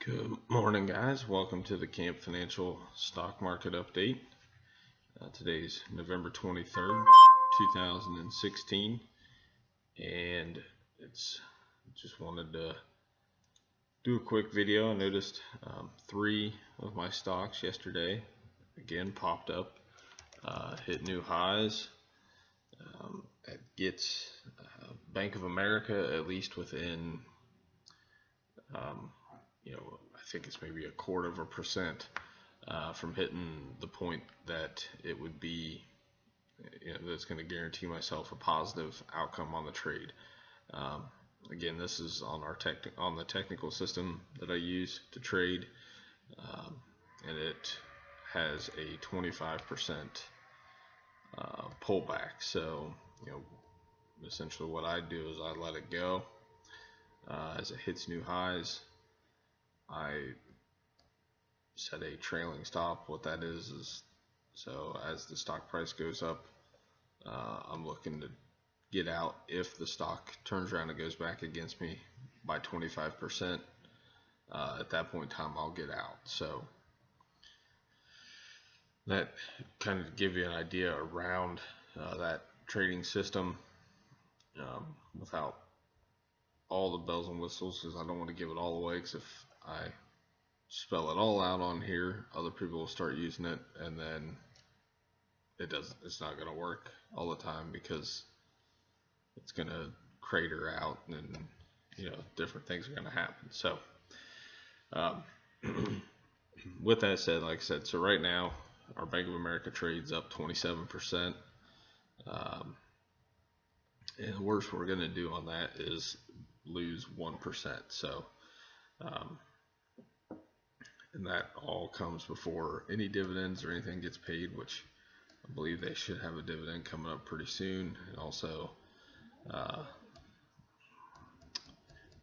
Good morning, guys. Welcome to the Camp Financial Stock Market Update. Today's November 23rd, 2016, and it's just wanted to do a quick video. I noticed three of my stocks yesterday again popped up, hit new highs. It gets Bank of America at least within I think it's maybe 1/4% from hitting the point that it would be, that's going to guarantee myself a positive outcome on the trade. Again, this is on on the technical system that I use to trade, and it has a 25% pullback. So, essentially what I do is I let it go as it hits new highs. I set a trailing stop. What that is so as the stock price goes up, I'm looking to get out. If the stock turns around and goes back against me by 25%, at that point in time I'll get out. So that kind of give you an idea around that trading system, without all the bells and whistles, because I don't want to give it all away, because if I spell it all out on here, other people will start using it, and then it's not going to work all the time, because it's going to crater out, and different things are going to happen. So with that said, like I said, so right now our Bank of America trades up 27%, and the worst we're going to do on that is lose 1%. So and that all comes before any dividends or anything gets paid, which I believe they should have a dividend coming up pretty soon. And also,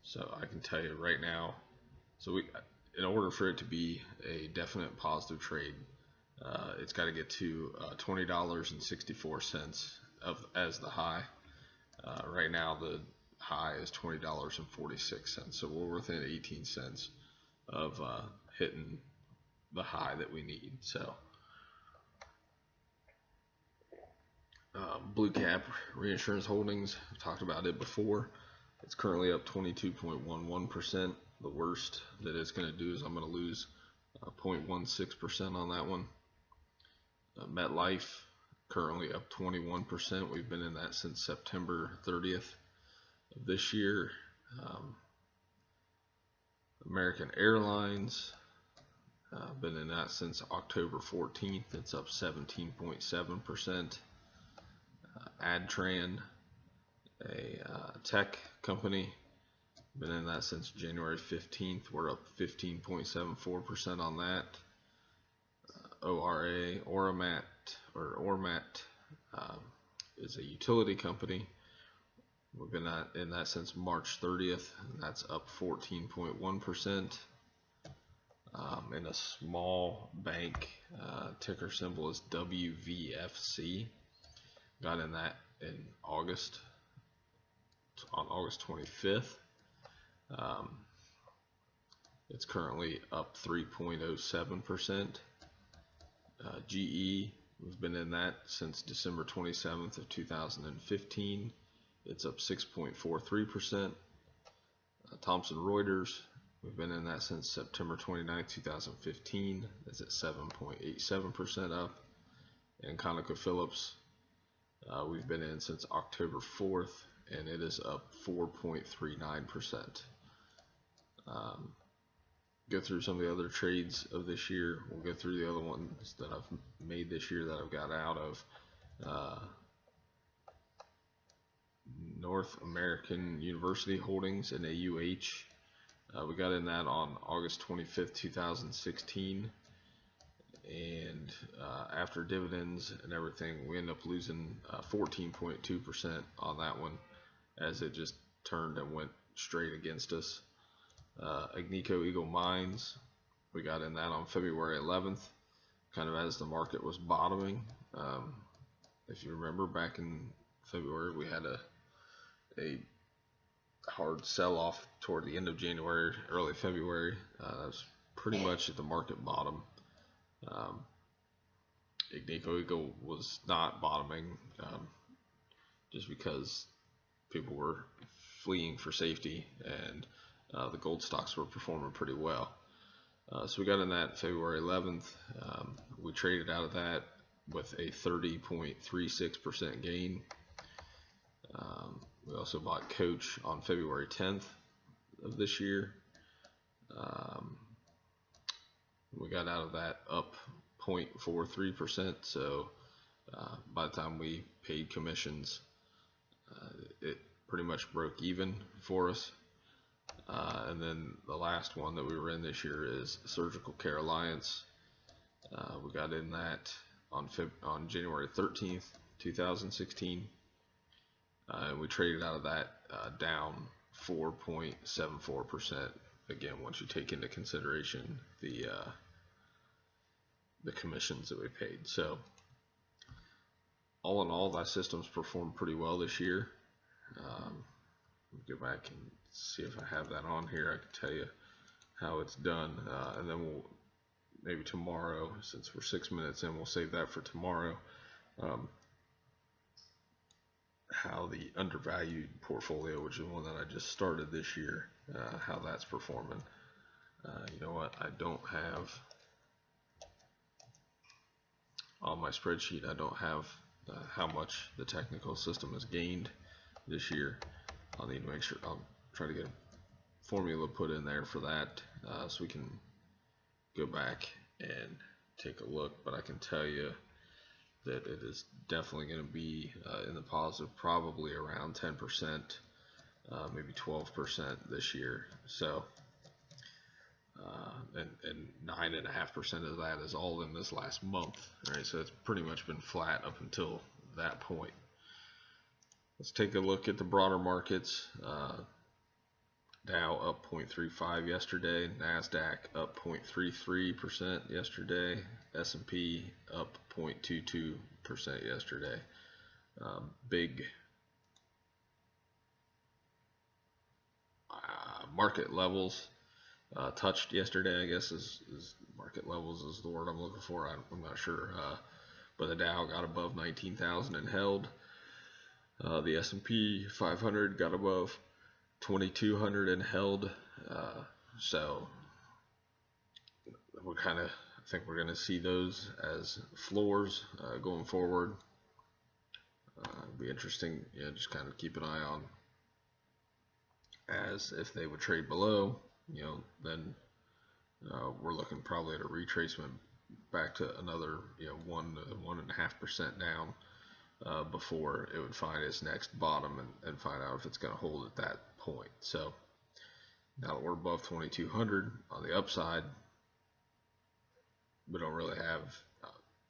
so I can tell you right now, so in order for it to be a definite positive trade, it's got to get to $20.64 as the high. Right now the high is $20.46, so we're within 18 cents of hitting the high that we need. So Blue Cap Reinsurance Holdings, I've talked about it before. It's currently up 22.11%. The worst that it's going to do is I'm going to lose 0.16% on that one. MetLife currently up 21%. We've been in that since September 30th of this year. American Airlines, been in that since October 14th. It's up 17.7%. Adtran, a tech company, been in that since January 15th. We're up 15.74% on that. Ormat is a utility company. We've been in that since March 30th, and that's up 14.1%. And a small bank, ticker symbol is WVFC. Got in that in August, on August 25th. It's currently up 3.07%. GE, we've been in that since December 27th of 2015. It's up 6.43%. Thomson Reuters, we've been in that since September 29th, 2015. It's at 7.87% up. And ConocoPhillips, we've been in since October 4th, and it is up 4.39%. Go through some of the other trades of this year. We'll go through the other ones that I've made this year that I've got out of. North American University Holdings, and AUH. We got in that on August 25th, 2016, and after dividends and everything, we ended up losing 14.2% on that one, as it just turned and went straight against us. Agnico Eagle Mines, we got in that on February 11th, kind of as the market was bottoming. If you remember, back in February we had hard sell-off toward the end of January, early February. That was pretty much at the market bottom. Agnico Eagle was not bottoming, just because people were fleeing for safety, and the gold stocks were performing pretty well. So we got in that February 11th. We traded out of that with a 30.36% gain. We also bought Coach on February 10th of this year. We got out of that up 0.43%. So by the time we paid commissions, it pretty much broke even for us. And then the last one that we were in this year is Surgical Care Alliance. We got in that on January 13th, 2016. And we traded out of that down 4.74%. Again, once you take into consideration the commissions that we paid. So all in all, that system's performed pretty well this year. Go back and see if I have that on here. I can tell you how it's done, and then we'll maybe tomorrow, since we're 6 minutes in, we'll save that for tomorrow. How the undervalued portfolio, which is one that I just started this year, how that's performing. You know what? I don't have on my spreadsheet. I don't have how much the technical system has gained this year. I'll need to make sure. I'll try to get a formula put in there for that, so we can go back and take a look. But I can tell you that it is definitely going to be in the positive, probably around 10%, maybe 12% this year. So, and 9.5% of that is all in this last month. Right, so it's pretty much been flat up until that point. Let's take a look at the broader markets. Dow up 0.35 yesterday, NASDAQ up 0.33% yesterday, S&P up 0.22% yesterday. Big market levels touched yesterday, I guess is market levels is the word I'm looking for. I'm not sure, but the Dow got above 19,000 and held. The S&P 500 got above 2,200 and held. So we're I think we're going to see those as floors going forward. It'll be interesting, just kind of keep an eye on, as if they would trade below, then we're looking probably at a retracement back to another 1 to 1.5% down before it would find its next bottom and find out if it's going to hold at that point. So now that we're above 2,200 on the upside, we don't really have,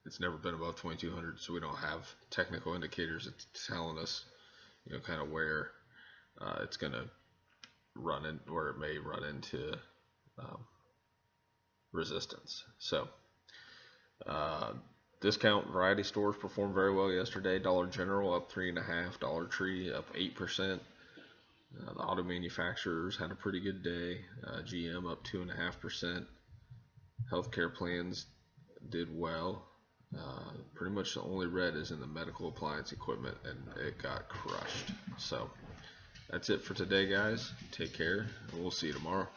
it's never been above 2,200, so we don't have technical indicators that's telling us, kind of where it's going to run in, where it may run into resistance. So discount variety stores performed very well yesterday. Dollar General up 3.5%, Dollar Tree up 8%. The auto manufacturers had a pretty good day. GM up 2.5%. Healthcare plans did well. Pretty much the only red is in the medical appliance equipment, and it got crushed. So that's it for today, guys. Take care, and we'll see you tomorrow.